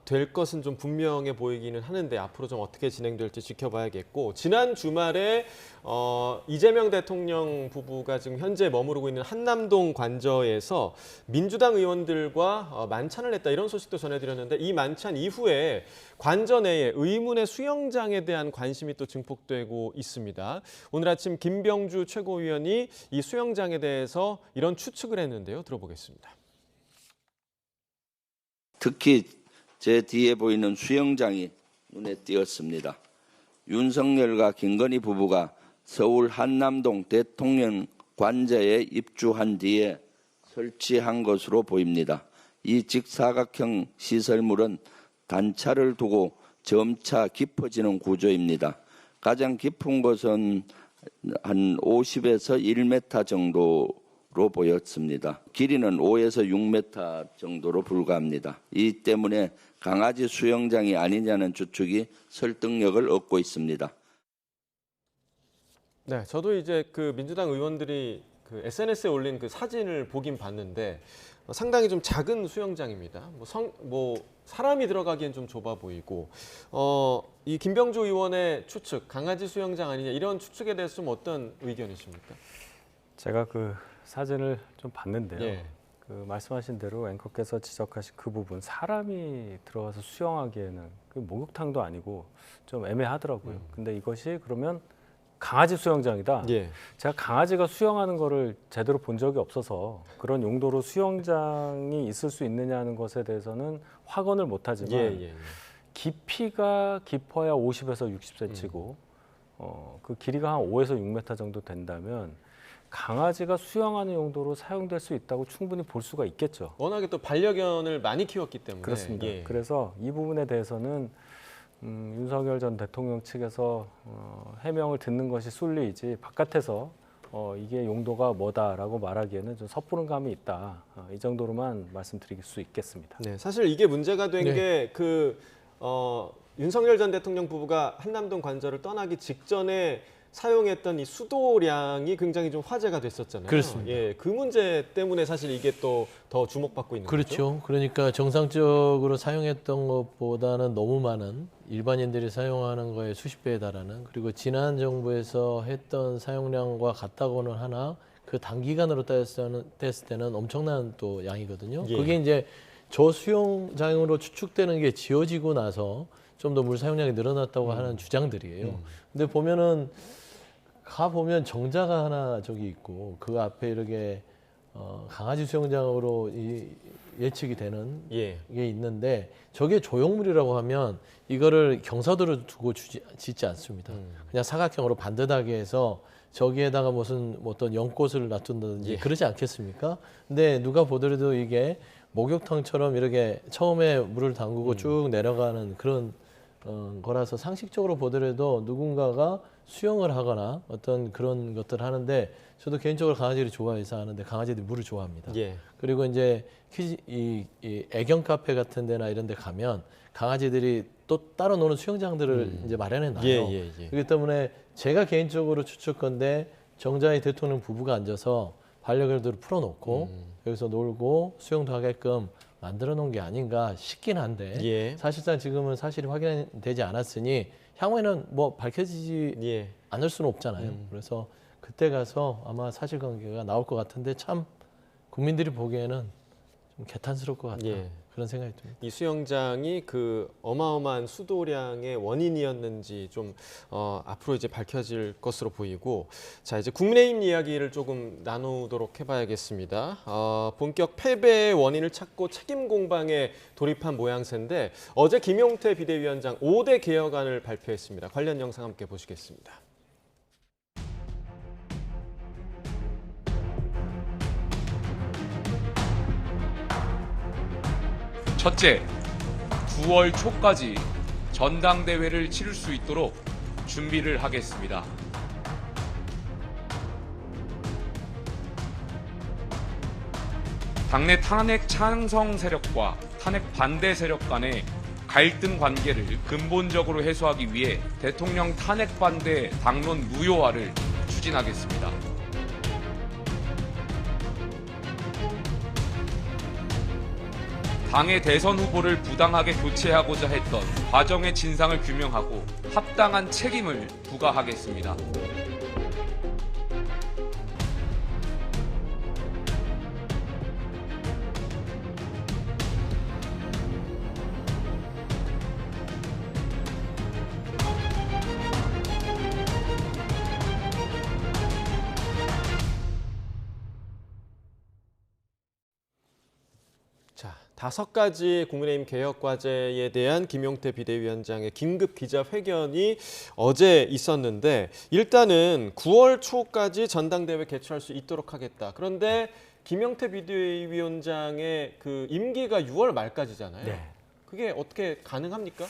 될 것은 좀 분명해 보이기는 하는데 앞으로 좀 어떻게 진행될지 지켜봐야겠고 지난 주말에 이재명 대통령 부부가 지금 현재 머무르고 있는 한남동 관저에서 민주당 의원들과 만찬을 했다 이런 소식도 전해드렸는데 이 만찬 이후에 관저 내에 의문의 수영장에 대한 관심이 또 증폭되고 있습니다. 오늘 아침 김병주 최고위원이 이 수영장에 대해서 이런 추측을 했는데요. 들어보겠습니다. 특히 제 뒤에 보이는 수영장이 눈에 띄었습니다. 윤석열과 김건희 부부가 서울 한남동 대통령 관저에 입주한 뒤에 설치한 것으로 보입니다. 이 직사각형 시설물은 단차를 두고 점차 깊어지는 구조입니다. 가장 깊은 곳은 한 50에서 1m 정도로 보였습니다. 길이는 5에서 6m 정도로 불과합니다. 이 때문에 강아지 수영장이 아니냐는 추측이 설득력을 얻고 있습니다. 네, 저도 이제 그 민주당 의원들이 그 SNS에 올린 그 사진을 보긴 봤는데 상당히 좀 작은 수영장입니다. 뭐 사람이 들어가기엔 좀 좁아 보이고 이 김병주 의원의 추측, 강아지 수영장 아니냐 이런 추측에 대해서 좀 어떤 의견이십니까? 제가 그 사진을 좀 봤는데요. 예. 그 말씀하신 대로 앵커께서 지적하신 그 부분 사람이 들어가서 수영하기에는 그 목욕탕도 아니고 좀 애매하더라고요. 근데 이것이 그러면 강아지 수영장이다. 예. 제가 강아지가 수영하는 거를 제대로 본 적이 없어서 그런 용도로 수영장이 있을 수 있느냐는 것에 대해서는 확언을 못하지만 깊이가 깊어야 50에서 60cm고 그 길이가 한 5에서 6m 정도 된다면 강아지가 수영하는 용도로 사용될 수 있다고 충분히 볼 수가 있겠죠. 워낙에 또 반려견을 많이 키웠기 때문에 그렇습니다. 예. 그래서 이 부분에 대해서는 윤석열 전 대통령 측에서 해명을 듣는 것이 순리이지 바깥에서 이게 용도가 뭐다라고 말하기에는 좀 섣부른 감이 있다. 이 정도로만 말씀드릴 수 있겠습니다. 네, 사실 이게 문제가 된 게 윤석열 전 대통령 부부가 한남동 관저를 떠나기 직전에 사용했던 이 수도량이 굉장히 좀 화제가 됐었잖아요. 그렇습니다. 예, 그 문제 때문에 사실 이게 또 더 주목받고 있는 거죠. 그렇죠. 그러니까 정상적으로 사용했던 것보다는 너무 많은 일반인들이 사용하는 거에 수십 배에 달하는 그리고 지난 정부에서 했던 사용량과 같다고는 하나 그 단기간으로 따졌을 때는 엄청난 또 양이거든요. 예. 그게 이제 저수영장으로 추측되는 게 지어지고 나서 좀 더 물 사용량이 늘어났다고 하는 주장들이에요. 근데 보면은 가보면 정자가 하나 저기 있고 그 앞에 이렇게 강아지 수영장으로 예측이 되는 게 있는데 저게 조형물이라고 하면 이거를 경사도를 두고 짓지 않습니다. 그냥 사각형으로 반듯하게 해서 저기에다가 무슨 어떤 연꽃을 놔둔다든지 그러지 않겠습니까? 근데 누가 보더라도 이게 목욕탕처럼 이렇게 처음에 물을 담그고 쭉 내려가는 그런 거라서 상식적으로 보더라도 누군가가 수영을 하거나 어떤 그런 것들을 하는데 저도 개인적으로 강아지를 좋아해서 하는데 강아지들이 물을 좋아합니다. 예. 그리고 이제 이 애견 카페 같은 데나 이런 데 가면 강아지들이 또 따로 노는 수영장들을 이제 마련해 놔요. 그렇기 때문에 제가 개인적으로 추측건데 정자의 대통령 부부가 앉아서 반려견들을 풀어놓고 여기서 놀고 수영도 하게끔 만들어 놓은 게 아닌가 싶긴 한데 사실상 지금은 사실이 확인되지 않았으니 향후에는 뭐 밝혀지지 않을 수는 없잖아요. 그래서 그때 가서 아마 사실관계가 나올 것 같은데 참 국민들이 보기에는 좀 개탄스러울 것 같다. 그런 생각이 듭니다. 이 수영장이 그 어마어마한 수도량의 원인이었는지 좀 앞으로 이제 밝혀질 것으로 보이고 자 이제 국민의힘 이야기를 조금 나누도록 해봐야겠습니다. 본격 패배의 원인을 찾고 책임 공방에 돌입한 모양새인데 어제 김용태 비대위원장 5대 개혁안을 발표했습니다. 관련 영상 함께 보시겠습니다. 첫째, 9월 초까지 전당대회를 치를 수 있도록 준비를 하겠습니다. 당내 탄핵 찬성 세력과 탄핵 반대 세력 간의 갈등 관계를 근본적으로 해소하기 위해 대통령 탄핵 반대 당론 무효화를 추진하겠습니다. 당의 대선 후보를 부당하게 교체하고자 했던 과정의 진상을 규명하고 합당한 책임을 부과하겠습니다. 자, 5가지 국민의힘 개혁 과제에 대한 김용태 비대위원장의 긴급 기자회견이 어제 있었는데 일단은 9월 초까지 전당대회 개최할 수 있도록 하겠다. 그런데 김용태 비대위원장의 그 임기가 6월 말까지잖아요. 네. 그게 어떻게 가능합니까?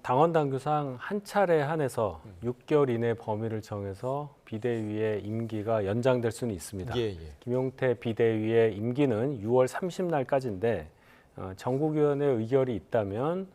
당원 당규상 한 차례 한해서 6개월 이내 범위를 정해서 비대위의 임기가 연장될 수는 있습니다. 예. 김용태 비대위의 임기는 6월 30날까지인데 전국위원회 의결이 있다면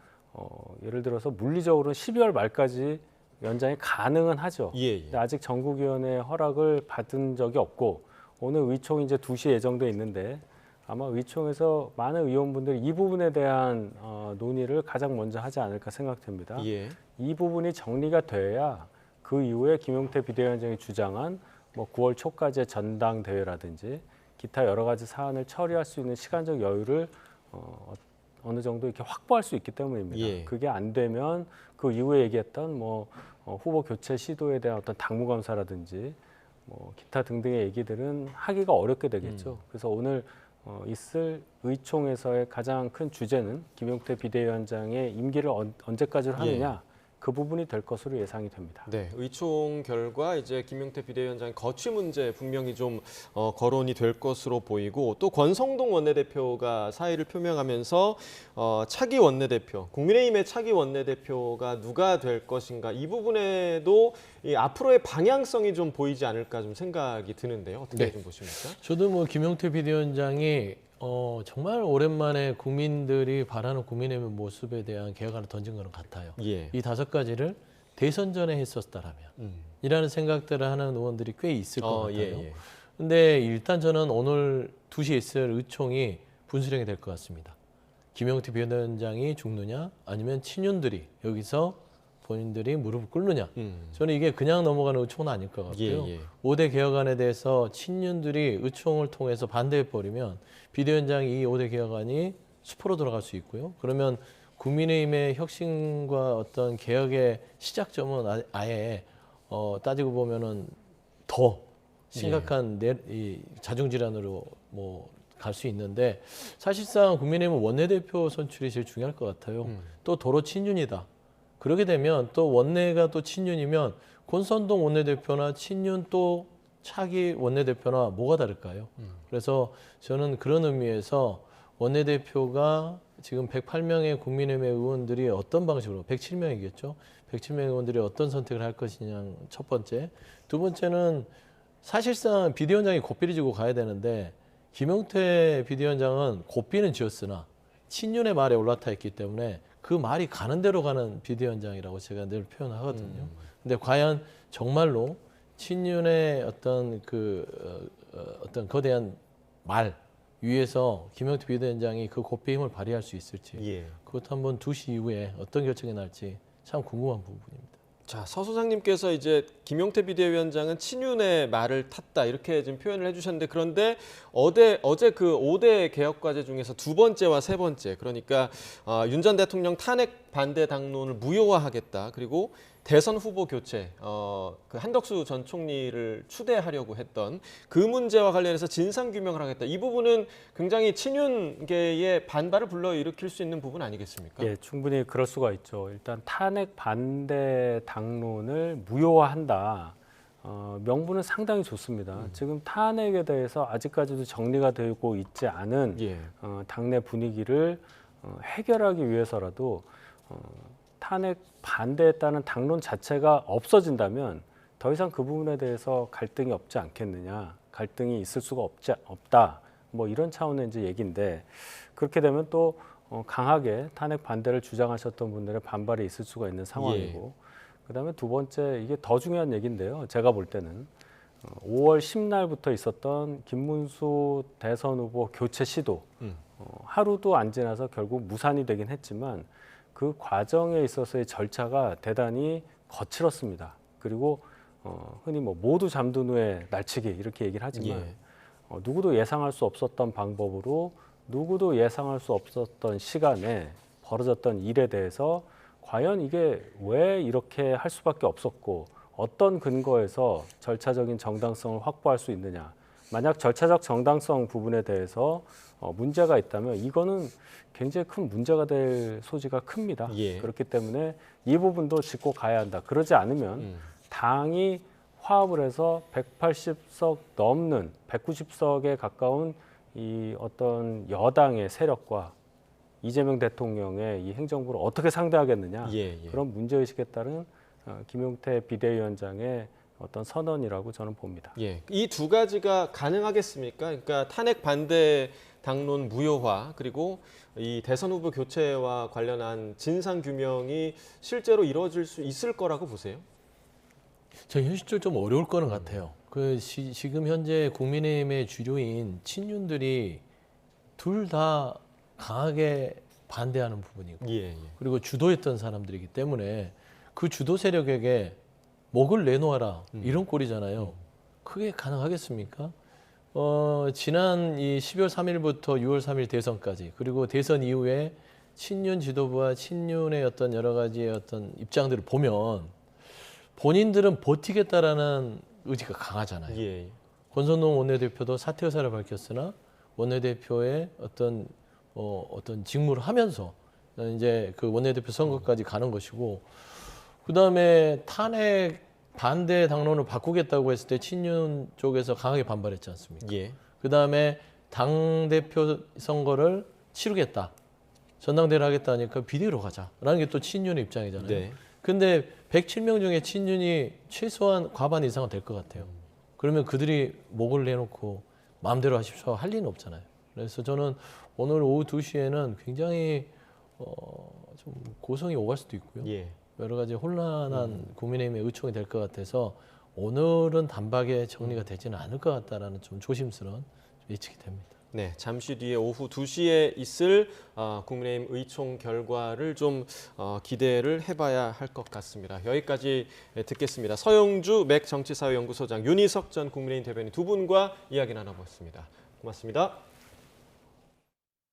예를 들어서 물리적으로 12월 말까지 연장이 가능은 하죠. 예. 근데 아직 전국위원회 허락을 받은 적이 없고 오늘 의총이 이제 2시에 예정돼 있는데 아마 의총에서 많은 의원분들이 이 부분에 대한 논의를 가장 먼저 하지 않을까 생각됩니다. 예. 이 부분이 정리가 돼야 그 이후에 김용태 비대위원장이 주장한 뭐 9월 초까지의 전당대회라든지 기타 여러 가지 사안을 처리할 수 있는 시간적 여유를 어느 정도 이렇게 확보할 수 있기 때문입니다. 예. 그게 안 되면 그 이후에 얘기했던 뭐 후보 교체 시도에 대한 어떤 당무검사라든지 뭐 기타 등등의 얘기들은 하기가 어렵게 되겠죠. 그래서 오늘 있을 의총에서의 가장 큰 주제는 김용태 비대위원장의 임기를 언제까지로 하느냐 그 부분이 될 것으로 예상이 됩니다. 네, 의총 결과 이제 김용태 비대위원장의 거취 문제 분명히 좀 거론이 될 것으로 보이고 또 권성동 원내대표가 사의를 표명하면서 차기 원내대표, 국민의힘의 차기 원내대표가 누가 될 것인가 이 부분에도 이 앞으로의 방향성이 좀 보이지 않을까 좀 생각이 드는데요. 어떻게 좀 보십니까? 저도 뭐 김용태 비대위원장이 정말 오랜만에 국민들이 바라는 국민의힘 모습에 대한 개혁안을 던진 것은 같아요. 예. 이 5가지를 대선 전에 했었다라면 이라는 생각들을 하는 의원들이 꽤 있을 것 같아요. 예. 근데 일단 저는 오늘 2시에 있을 의총이 분수령이 될 것 같습니다. 김용태 비대위원장이 죽느냐 아니면 친윤들이 여기서 본인들이 무릎을 꿇느냐. 저는 이게 그냥 넘어가는 의총은 아닐 것 같고요. 예. 5대 개혁안에 대해서 친윤들이 의총을 통해서 반대해버리면 비대위원장이 이 5대 개혁안이 수포로 돌아갈 수 있고요. 그러면 국민의힘의 혁신과 어떤 개혁의 시작점은 아예 따지고 보면은 더 심각한 이 자중질환으로 뭐 갈 수 있는데 사실상 국민의힘은 원내대표 선출이 제일 중요할 것 같아요. 또 도로 친윤이다. 그렇게 되면 또 원내가 또 친윤이면 권선동 원내대표나 친윤 또 차기 원내대표나 뭐가 다를까요? 그래서 저는 그런 의미에서 원내대표가 지금 108명의 국민의힘의 의원들이 어떤 방식으로 107명이겠죠. 107명의 의원들이 어떤 선택을 할 것이냐 첫 번째. 두 번째는 사실상 비대위원장이 고삐를 지고 가야 되는데 김용태 비대위원장은 고삐는 지었으나 친윤의 말에 올라타 있기 때문에 그 말이 가는 대로 가는 비대위원장이라고 제가 늘 표현하거든요. 근데 과연 정말로 친윤의 어떤 어떤 거대한 말 위에서 김용태 비대위원장이 그 고삐 힘을 발휘할 수 있을지 그것도 한번 2시 이후에 어떤 결정이 날지 참 궁금한 부분입니다. 자, 서 소장님께서 이제 김용태 비대위원장은 친윤의 말을 탔다 이렇게 지금 표현을 해주셨는데 그런데 어제 그 5대 개혁 과제 중에서 2번째와 3번째 그러니까 윤 전 대통령 탄핵 반대 당론을 무효화하겠다 그리고 대선 후보 교체, 그 한덕수 전 총리를 추대하려고 했던 그 문제와 관련해서 진상 규명을 하겠다. 이 부분은 굉장히 친윤계의 반발을 불러일으킬 수 있는 부분 아니겠습니까? 예, 충분히 그럴 수가 있죠. 일단 탄핵 반대 당론을 무효화한다. 명분은 상당히 좋습니다. 지금 탄핵에 대해서 아직까지도 정리가 되고 있지 않은 당내 분위기를 해결하기 위해서라도 탄핵 반대했다는 당론 자체가 없어진다면 더 이상 그 부분에 대해서 갈등이 없지 않겠느냐, 갈등이 있을 수가 없다, 뭐 이런 차원의 이제 얘기인데, 그렇게 되면 또 강하게 탄핵 반대를 주장하셨던 분들의 반발이 있을 수가 있는 상황이고, 그다음에 두 번째, 이게 더 중요한 얘기인데요. 제가 볼 때는 5월 10날부터 있었던 김문수 대선 후보 교체 시도, 하루도 안 지나서 결국 무산이 되긴 했지만 그 과정에 있어서의 절차가 대단히 거칠었습니다. 그리고 흔히 뭐 모두 잠든 후에 날치기 이렇게 얘기를 하지만 누구도 예상할 수 없었던 방법으로, 누구도 예상할 수 없었던 시간에 벌어졌던 일에 대해서 과연 이게 왜 이렇게 할 수밖에 없었고, 어떤 근거에서 절차적인 정당성을 확보할 수 있느냐. 만약 절차적 정당성 부분에 대해서 문제가 있다면 이거는 굉장히 큰 문제가 될 소지가 큽니다. 그렇기 때문에 이 부분도 짚고 가야 한다. 그러지 않으면 당이 화합을 해서 180석 넘는 190석에 가까운 이 어떤 여당의 세력과 이재명 대통령의 이 행정부를 어떻게 상대하겠느냐, 그런 문제의식에 따른 김용태 비대위원장의 어떤 선언이라고 저는 봅니다. 이 두 가지가 가능하겠습니까? 그러니까 탄핵 반대 당론 무효화, 그리고 이 대선 후보 교체와 관련한 진상 규명이 실제로 이루어질 수 있을 거라고 보세요? 저 현실적으로 좀 어려울 거는 같아요. 지금 현재 국민의힘의 주류인 친윤들이 둘 다 강하게 반대하는 부분이고, 그리고 주도했던 사람들이기 때문에 그 주도 세력에게 목을 내놓아라 이런 꼴이잖아요. 그게 가능하겠습니까? 지난 이 12월 3일부터 6월 3일 대선까지, 그리고 대선 이후에 친윤 지도부와 친윤의 어떤 여러 가지의 어떤 입장들을 보면 본인들은 버티겠다라는 의지가 강하잖아요. 권선동 원내대표도 사퇴 의사를 밝혔으나 원내대표의 어떤 직무를 하면서 이제 그 원내대표 선거까지 가는 것이고, 그 다음에 탄핵 반대 당론을 바꾸겠다고 했을 때 친윤 쪽에서 강하게 반발했지 않습니까? 그 다음에 당대표 선거를 치르겠다, 전당대회를 하겠다 하니까 비대위로 가자라는 게 또 친윤의 입장이잖아요. 근데 107명 중에 친윤이 최소한 과반 이상은 될 것 같아요. 그러면 그들이 목을 내놓고 마음대로 하십시오 할 리는 없잖아요. 그래서 저는 오늘 오후 2시에는 굉장히 좀 고성이 오갈 수도 있고요. 여러 가지 혼란한 국민의힘의 의총이 될 것 같아서 오늘은 단박에 정리가 되지는 않을 것 같다라는 좀 조심스러운 예측이 됩니다. 네, 잠시 뒤에 오후 2시에 있을 국민의힘 의총 결과를 좀 기대를 해봐야 할 것 같습니다. 여기까지 듣겠습니다. 서영주 맥정치사회연구소장, 윤희석 전 국민의힘 대변인 두 분과 이야기 나눠봤습니다. 고맙습니다.